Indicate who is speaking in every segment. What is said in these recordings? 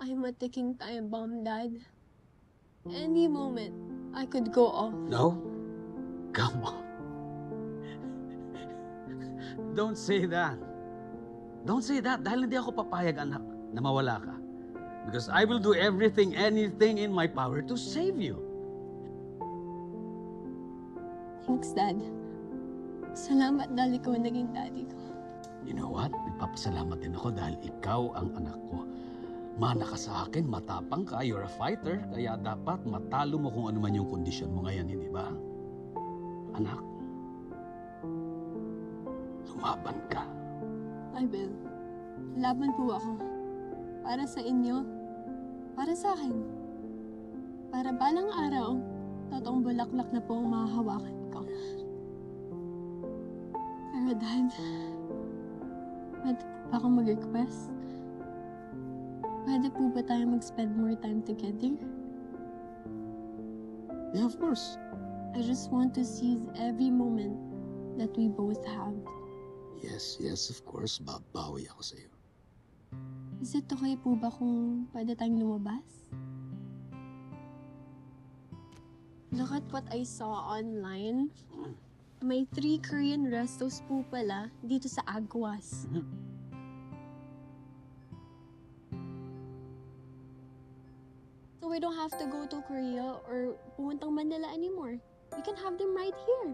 Speaker 1: I'm a ticking time bomb, Dad. Any moment, I could go off.
Speaker 2: No? Come on. Don't say that. Don't say that dahil hindi ako papayag, anak, na mawala ka. Because I will do everything, anything in my power to save you.
Speaker 1: Thanks, Dad. Salamat dahil ikaw naging daddy ko.
Speaker 2: You know what? Nagpapasalamat din ako dahil ikaw ang anak ko. Mana ka sa akin, matapang ka, you're a fighter, kaya dapat matalo mo kung ano man yung kondisyon mo ngayon, hindi ba? Anak, lumaban ka.
Speaker 1: I will. Laban po ako. Para sa inyo. Para sa akin. Para balang araw, totoong bulaklak na po ang mahahawakan ko. Pero Dad, pwede po ba akong mag-request? Pwede po ba tayo mag-spend more time together?
Speaker 2: Yeah, of course.
Speaker 1: I just want to seize every moment that we both have.
Speaker 2: Yes, of course. Babawi ako sa'yo.
Speaker 1: Is it okay po ba kung pwede tayong lumabas? Look at what I saw online. May 3 Korean restos po pala dito sa Aguas. So we don't have to go to Korea or pumuntang Manila anymore. We can have them right here.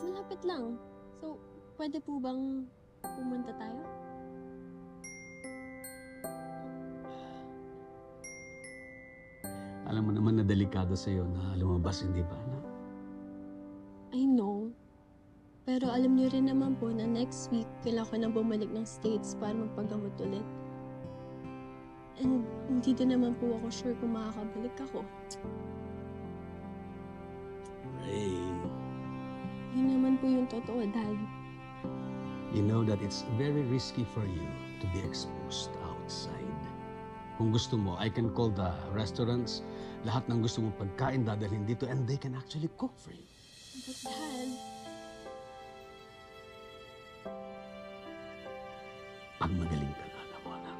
Speaker 1: Malapit lang. So, pwede po bang pumunta tayo?
Speaker 2: Alam mo naman na delikado sa'yo na lumabas, hindi ba, anak?
Speaker 1: I know. Pero alam niyo rin naman po na next week, kailangan ko nang bumalik ng States para magpagamot ulit. And hindi din naman po ako sure kung makakabalik ako.
Speaker 2: Ray,
Speaker 1: Yun naman po yung totoo, Dad.
Speaker 2: you know that it's very risky for you to be exposed outside. Kung gusto mo, I can call the restaurants. Lahat ng gusto mong pagkain dadalhin dito and they can actually cook for you.
Speaker 1: But Dad,
Speaker 2: Pag magaling ka na, alam mo, anak.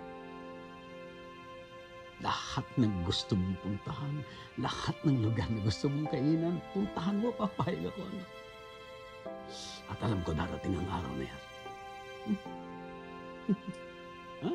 Speaker 2: Lahat ng gusto mong puntahan, lahat ng lugar na gusto mong kainan, puntahan mo, papayag ako, anak. At alam ko darating ang araw na yan. Huh?